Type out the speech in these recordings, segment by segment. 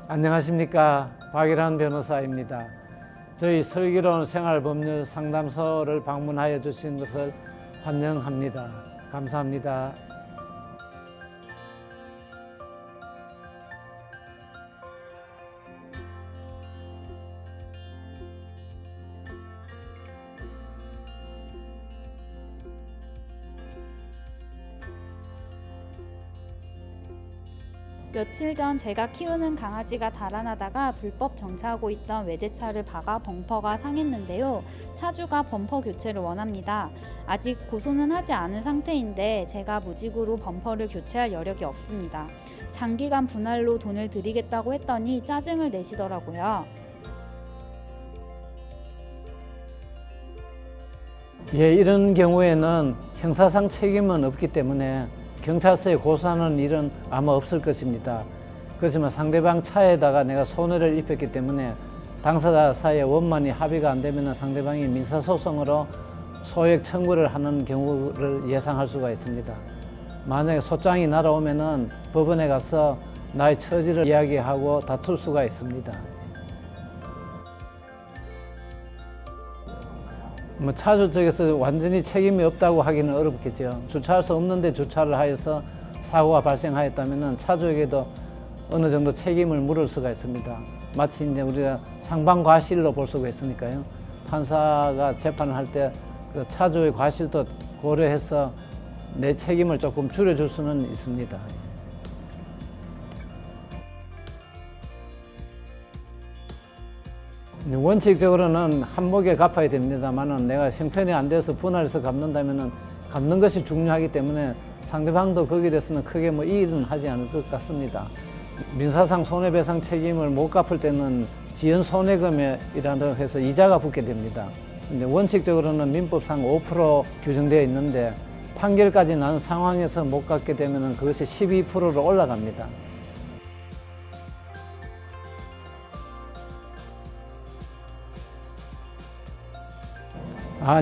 안녕하십니까. 박일환 변호사입니다. 저희 슬기로운 생활법률 상담소를 방문하여 주신 것을 환영합니다. 감사합니다. 며칠 전 제가 키우는 강아지가 달아나다가 불법 정차하고 있던 외제차를 박아 범퍼가 상했는데요. 차주가 범퍼 교체를 원합니다. 아직 고소는 하지 않은 상태인데 제가 무직으로 범퍼를 교체할 여력이 없습니다. 장기간 분할로 돈을 드리겠다고 했더니 짜증을 내시더라고요. 이런 경우에는 형사상 책임은 없기 때문에 경찰서에 고소하는 일은 아마 없을 것입니다. 그렇지만 상대방 차에다가 내가 손해를 입혔기 때문에 당사자 사이에 원만히 합의가 안 되면 상대방이 민사소송으로 소액 청구를 하는 경우를 예상할 수가 있습니다. 만약에 소장이 날아오면은 법원에 가서 나의 처지를 이야기하고 다툴 수가 있습니다. 차주 쪽에서 완전히 책임이 없다고 하기는 어렵겠죠. 주차할 수 없는데 주차를 하여서 사고가 발생하였다면 차주에게도 어느 정도 책임을 물을 수가 있습니다. 마치 이제 우리가 상방과실로 볼 수가 있으니까요. 판사가 재판을 할 때 그 차주의 과실도 고려해서 내 책임을 조금 줄여줄 수는 있습니다. 원칙적으로는 한목에 갚아야 됩니다만은 내가 형편이 안 돼서 분할해서 갚는다면은 갚는 것이 중요하기 때문에 상대방도 거기에 대해서는 크게 이의는 하지 않을 것 같습니다. 민사상 손해배상 책임을 못 갚을 때는 지연 손해금이라고 해서 이자가 붙게 됩니다. 근데 원칙적으로는 민법상 5% 규정되어 있는데 판결까지 난 상황에서 못 갚게 되면은 그것이 12%로 올라갑니다.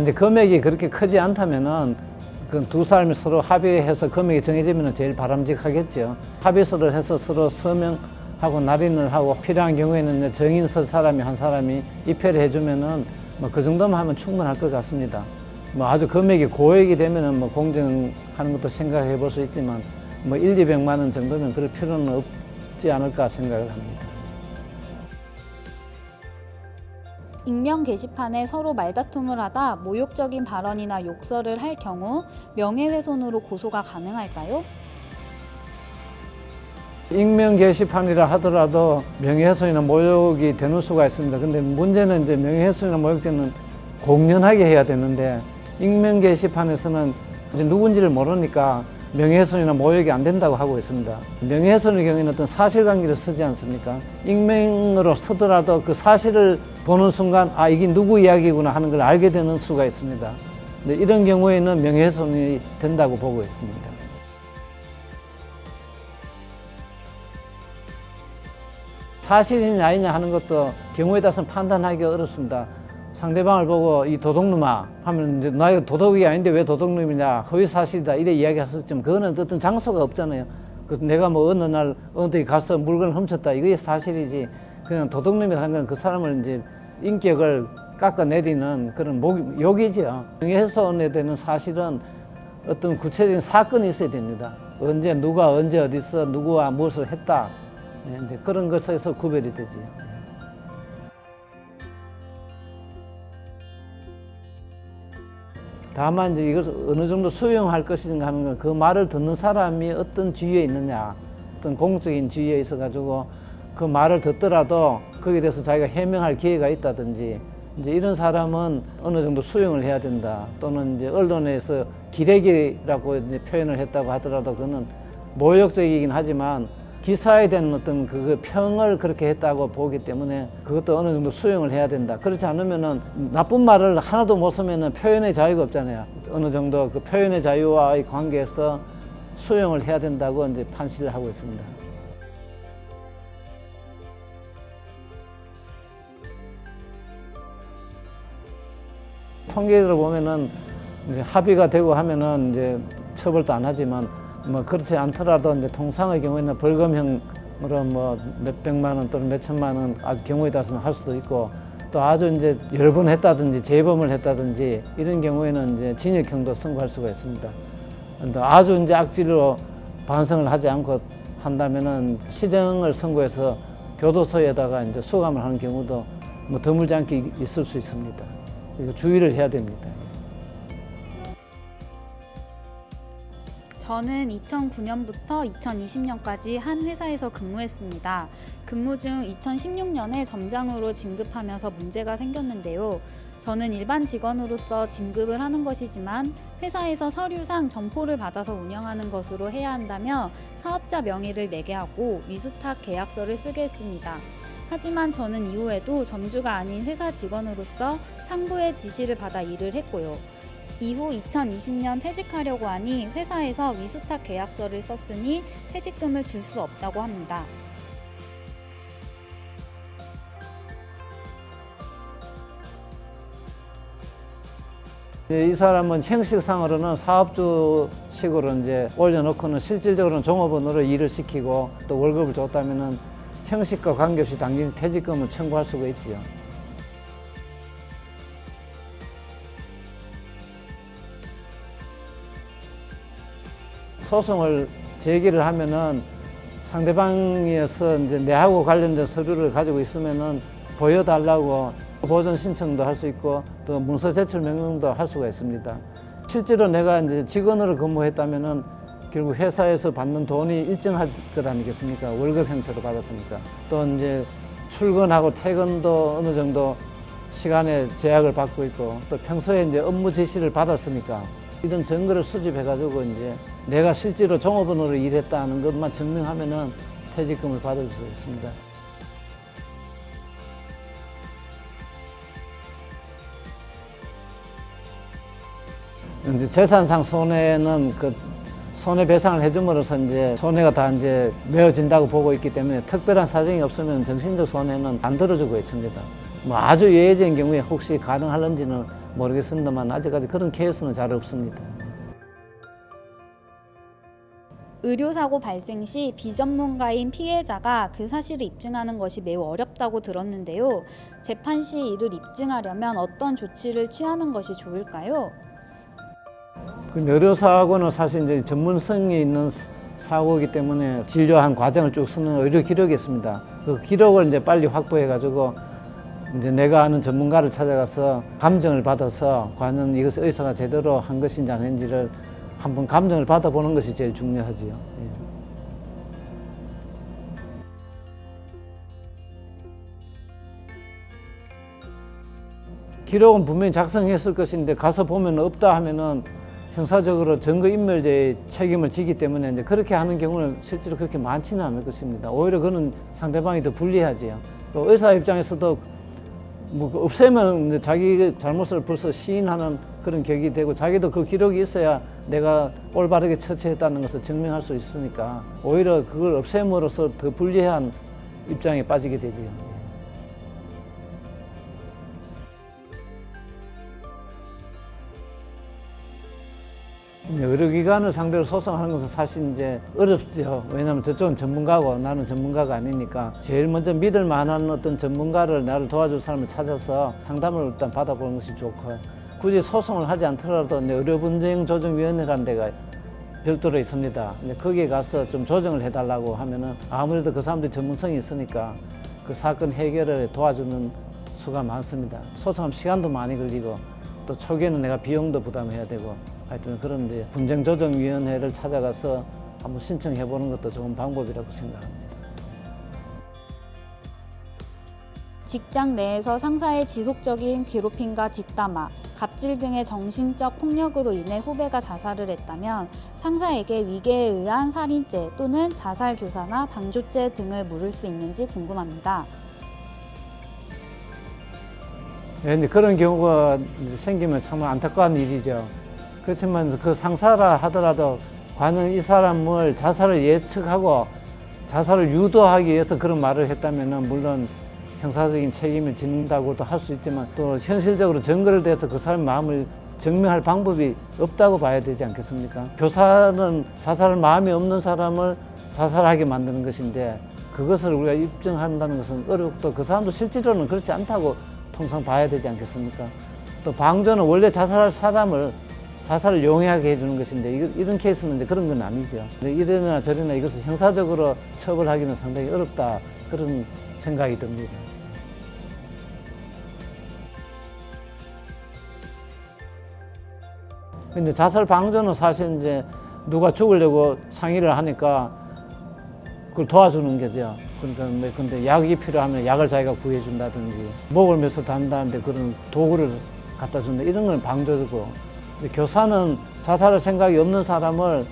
이제 금액이 그렇게 크지 않다면은 그 두 사람이 서로 합의해서 금액이 정해지면 제일 바람직하겠죠. 합의서를 해서 서로 서명하고 날인을 하고 필요한 경우에는 정인 설 사람이 한 사람이 입회를 해주면은 그 정도만 하면 충분할 것 같습니다. 아주 금액이 고액이 되면은 공정하는 것도 생각해 볼 수 있지만 1,200만 원 정도면 그럴 필요는 없지 않을까 생각을 합니다. 익명 게시판에 서로 말다툼을 하다 모욕적인 발언이나 욕설을 할 경우 명예훼손으로 고소가 가능할까요? 익명 게시판이라 하더라도 명예훼손이나 모욕이 되는 수가 있습니다. 근데 문제는 이제 명예훼손이나 모욕죄는 공연하게 해야 되는데 익명 게시판에서는 이제 누군지를 모르니까 명예훼손이나 모욕이 안 된다고 하고 있습니다. 명예훼손의 경우에는 어떤 사실관계를 쓰지 않습니까? 익명으로 쓰더라도 그 사실을 보는 순간 이게 누구 이야기구나 하는 걸 알게 되는 수가 있습니다. 근데 이런 경우에는 명예훼손이 된다고 보고 있습니다. 사실이냐 아니냐 하는 것도 경우에 따라서 판단하기 어렵습니다. 상대방을 보고 이 도둑놈아 하면 이제 나 이거 도둑이 아닌데 왜 도둑놈이냐 허위 사실이다 이래 이야기할 수 있지만 그거는 어떤 장소가 없잖아요. 그래서 내가 어느 날 어느 데 가서 물건을 훔쳤다 이게 사실이지 그냥 도둑놈이라는 건 그 사람을 이제 인격을 깎아내리는 그런 욕이죠. 명예훼손에 대한 사실은 어떤 구체적인 사건이 있어야 됩니다. 언제 누가 언제 어디서 누구와 무엇을 했다 이제 그런 것에서 구별이 되지. 다만 이제 이것을 어느 정도 수용할 것인가 하는 건 그 말을 듣는 사람이 어떤 지위에 있느냐, 어떤 공적인 지위에 있어 가지고 그 말을 듣더라도 거기에 대해서 자기가 해명할 기회가 있다든지 이제 이런 사람은 어느 정도 수용을 해야 된다. 또는 이제 언론에서 기레기라고 이제 표현을 했다고 하더라도 그거는 모욕적이긴 하지만 기사에 대한 어떤 그 평을 그렇게 했다고 보기 때문에 그것도 어느 정도 수용을 해야 된다. 그렇지 않으면은 나쁜 말을 하나도 못 쓰면은 표현의 자유가 없잖아요. 어느 정도 그 표현의 자유와의 관계에서 수용을 해야 된다고 이제 판시를 하고 있습니다. 통계를 보면은 이제 합의가 되고 하면은 이제 처벌도 안 하지만 그렇지 않더라도 이제 통상의 경우에는 벌금형 물론 뭐 몇백만 원 또는 몇천만 원 아주 경우에 따라서는 할 수도 있고 또 아주 이제 여러 번 했다든지 재범을 했다든지 이런 경우에는 이제 징역형도 선고할 수가 있습니다. 근데 아주 이제 악질로 반성을 하지 않고 한다면은 실형을 선고해서 교도소에다가 이제 수감을 하는 경우도 뭐 드물지 않게 있을 수 있습니다. 그리고 주의를 해야 됩니다. 저는 2009년부터 2020년까지 한 회사에서 근무했습니다. 근무 중 2016년에 점장으로 진급하면서 문제가 생겼는데요. 저는 일반 직원으로서 진급을 하는 것이지만 회사에서 서류상 점포를 받아서 운영하는 것으로 해야 한다며 사업자 명의를 내게 하고 위수탁 계약서를 쓰게 했습니다. 하지만 저는 이후에도 점주가 아닌 회사 직원으로서 상부의 지시를 받아 일을 했고요. 이후 2020년 퇴직하려고 하니 회사에서 위수탁 계약서를 썼으니 퇴직금을 줄 수 없다고 합니다. 이 사람은 형식상으로는 사업주식으로 이제 올려놓고는 실질적으로는 종업원으로 일을 시키고 또 월급을 줬다면은 형식과 관계없이 당연히 퇴직금을 청구할 수가 있지요. 소송을 제기를 하면은 상대방에서 이제 내하고 관련된 서류를 가지고 있으면은 보여달라고 보전 신청도 할 수 있고 또 문서 제출 명령도 할 수가 있습니다. 실제로 내가 이제 직원으로 근무했다면은 결국 회사에서 받는 돈이 일정할 것 아니겠습니까? 월급 형태로 받았으니까. 또 이제 출근하고 퇴근도 어느 정도 시간에 제약을 받고 있고 또 평소에 이제 업무 지시를 받았으니까 이런 증거를 수집해가지고 이제 내가 실제로 종업원으로 일했다는 것만 증명하면은 퇴직금을 받을 수 있습니다. 이제 재산상 손해는 그 손해배상을 해줌으로써 이제 손해가 다 이제 메어진다고 보고 있기 때문에 특별한 사정이 없으면 정신적 손해는 안 들어주고 있습니다. 뭐 아주 예외적인 경우에 혹시 가능할런지는 모르겠습니다만 아직까지 그런 케이스는 잘 없습니다. 의료사고 발생 시 비전문가인 피해자가 그 사실을 입증하는 것이 매우 어렵다고 들었는데요. 재판 시 이를 입증하려면 어떤 조치를 취하는 것이 좋을까요? 그 의료사고는 사실 이제 전문성이 있는 사고이기 때문에 진료한 과정을 쭉 쓰는 의료 기록이 있습니다. 그 기록을 이제 빨리 확보해가지고 이제 내가 아는 전문가를 찾아가서 감정을 받아서 과연 이것을 의사가 제대로 한 것인지 아닌지를 한번 감정을 받아보는 것이 제일 중요하지요. 예. 기록은 분명히 작성했을 것인데 가서 보면 없다 하면은 형사적으로 증거인멸죄의 책임을 지기 때문에 이제 그렇게 하는 경우는 실제로 그렇게 많지는 않을 것입니다. 오히려 그는 상대방이 더 불리하지요. 또 의사 입장에서도 뭐 없애면 이제 자기 잘못을 벌써 시인하는 그런 격이 되고 자기도 그 기록이 있어야 내가 올바르게 처치했다는 것을 증명할 수 있으니까 오히려 그걸 없앰으로써 더 불리한 입장에 빠지게 되지요. 의료기관을 상대로 소송하는 것은 사실 이제 어렵죠. 왜냐하면 저쪽은 전문가고 나는 전문가가 아니니까 제일 먼저 믿을 만한 어떤 전문가를 나를 도와줄 사람을 찾아서 상담을 일단 받아보는 것이 좋고 굳이 소송을 하지 않더라도 의료분쟁조정위원회라는 데가 별도로 있습니다. 거기에 가서 좀 조정을 해달라고 하면은 아무래도 그 사람들이 전문성이 있으니까 그 사건 해결을 도와주는 수가 많습니다. 소송하면 시간도 많이 걸리고 또 초기에는 내가 비용도 부담해야 되고 하여튼 그런 이제 분쟁조정위원회를 찾아가서 한번 신청해 보는 것도 좋은 방법이라고 생각합니다. 직장 내에서 상사의 지속적인 괴롭힘과 뒷담화, 갑질 등의 정신적 폭력으로 인해 후배가 자살을 했다면 상사에게 위계에 의한 살인죄 또는 자살교사나 방조죄 등을 물을 수 있는지 궁금합니다. 네, 그런 경우가 생기면 참 안타까운 일이죠. 그렇지만 그 상사라 하더라도 과연 이 사람을 자살을 예측하고 자살을 유도하기 위해서 그런 말을 했다면 물론 형사적인 책임을 짓는다고도 할 수 있지만 또 현실적으로 증거를 대서 그 사람의 마음을 증명할 방법이 없다고 봐야 되지 않겠습니까? 교사는 자살할 마음이 없는 사람을 자살하게 만드는 것인데 그것을 우리가 입증한다는 것은 어렵고 그 사람도 실제로는 그렇지 않다고 통상 봐야 되지 않겠습니까? 또 방조는 원래 자살할 사람을 자살을 용이하게 해주는 것인데 이런 케이스는 이제 그런 건 아니죠. 이래나 저래나 이것을 형사적으로 처벌하기는 상당히 어렵다 그런 생각이 듭니다. 근데 자살 방조는 사실 이제 누가 죽으려고 상의를 하니까 그걸 도와주는 거죠. 그러니까 근데 약이 필요하면 약을 자기가 구해준다든지 목을 메서 단다는데 그런 도구를 갖다 준다 이런 건 방조고, 근데 교사는 자살할 생각이 없는 사람을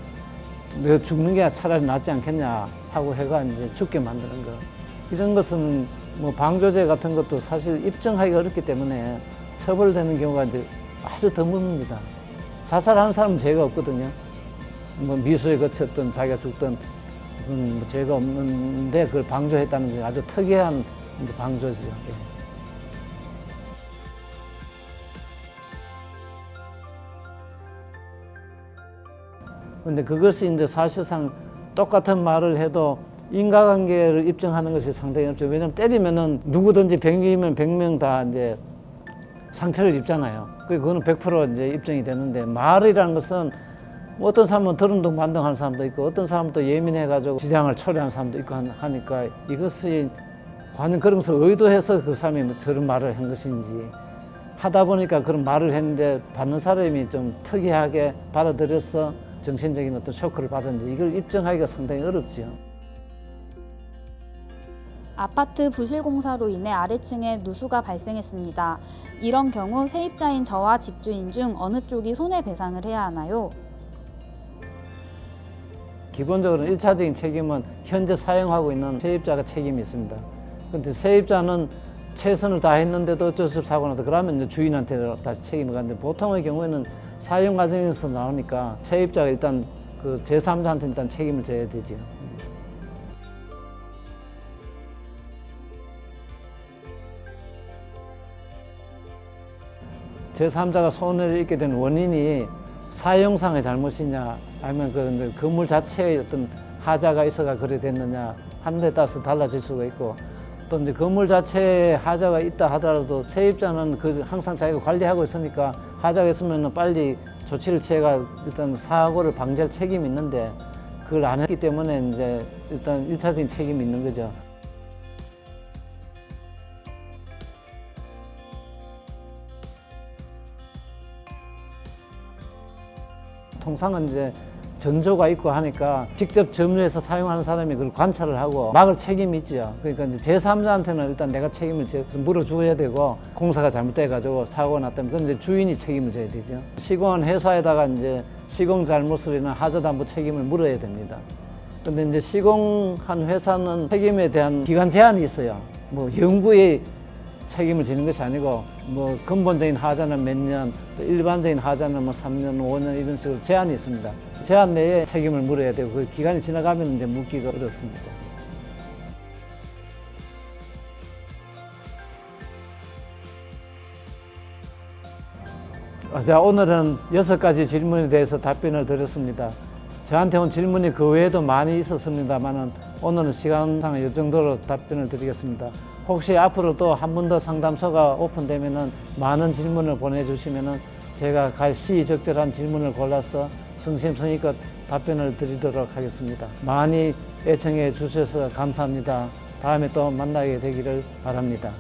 내가 죽는 게 차라리 낫지 않겠냐 하고 해가 이제 죽게 만드는 거, 이런 것은 뭐 방조죄 같은 것도 사실 입증하기가 어렵기 때문에 처벌되는 경우가 이제 아주 드뭅니다. 자살하는 사람은 죄가 없거든요. 뭐 미수에 거쳤든 자기가 죽든 뭐 죄가 없는데 그걸 방조했다는 게 아주 특이한 이제 방조죠. 예. 근데 그것이 이제 사실상 똑같은 말을 해도 인과관계를 입증하는 것이 상당히 어렵죠. 왜냐하면 때리면은 누구든지 100명이면 100명 다 이제 상처를 입잖아요. 그거는 100% 이제 입증이 되는데, 말이라는 것은 어떤 사람은 더듬동 반동하는 사람도 있고 어떤 사람은 또 예민해가지고 지장을 초래하는 사람도 있고 하니까 이것이 과연 그런 것을 의도해서 그 사람이 저런 말을 한 것인지 하다 보니까 그런 말을 했는데 받는 사람이 좀 특이하게 받아들여서 정신적인 어떤 쇼크를 받았는지 이걸 입증하기가 상당히 어렵죠. 아파트 부실 공사로 인해 아래층에 누수가 발생했습니다. 이런 경우 세입자인 저와 집주인 중 어느 쪽이 손해배상을 해야 하나요? 기본적으로 1차적인 책임은 현재 사용하고 있는 세입자가 책임이 있습니다. 그런데 세입자는 최선을 다했는데도 어쩔 수 없이 사고 나서 그러면 이제 주인한테 다시 책임을 가는데, 보통의 경우에는 사용 과정에서 나오니까 세입자가 일단 그 제3자한테 일단 책임을 져야 되죠. 제3자가 손해를 입게 된 원인이 사용상의 잘못이냐 아니면 그 건물 자체에 어떤 하자가 있어가 그래 됐느냐 하는 데 따라서 달라질 수가 있고, 또 이제 건물 자체에 하자가 있다 하더라도 세입자는 그 항상 자기가 관리하고 있으니까 하자가 있으면 빨리 조치를 취해가 일단 사고를 방지할 책임이 있는데 그걸 안 했기 때문에 이제 일단 1차적인 책임이 있는 거죠. 통상은 이제 전조가 있고 하니까 직접 점유해서 사용하는 사람이 그걸 관찰을 하고 막을 책임이 있죠. 그러니까 이제 제3자한테는 일단 내가 책임을 물어줘야 되고, 공사가 잘못돼가지고 사고가 났다면 그건 이제 주인이 책임을 져야 되죠. 시공한 회사에다가 이제 시공 잘못을 인한 하자담보 책임을 물어야 됩니다. 근데 이제 시공한 회사는 책임에 대한 기간 제한이 있어요. 뭐 영구에 책임을 지는 것이 아니고 뭐 근본적인 하자는 몇 년, 또 일반적인 하자는 뭐 3년, 5년 이런 식으로 제한이 있습니다. 제한 내에 책임을 물어야 되고 그 기간이 지나가면 이제 묻기가 어렵습니다. 자, 오늘은 6가지 질문에 대해서 답변을 드렸습니다. 저한테 온 질문이 그 외에도 많이 있었습니다만 오늘은 시간상 이 정도로 답변을 드리겠습니다. 혹시 앞으로 또 한 번 더 상담소가 오픈되면 많은 질문을 보내주시면 제가 시의적절한 질문을 골라서 성심성의껏 답변을 드리도록 하겠습니다. 많이 애청해 주셔서 감사합니다. 다음에 또 만나게 되기를 바랍니다.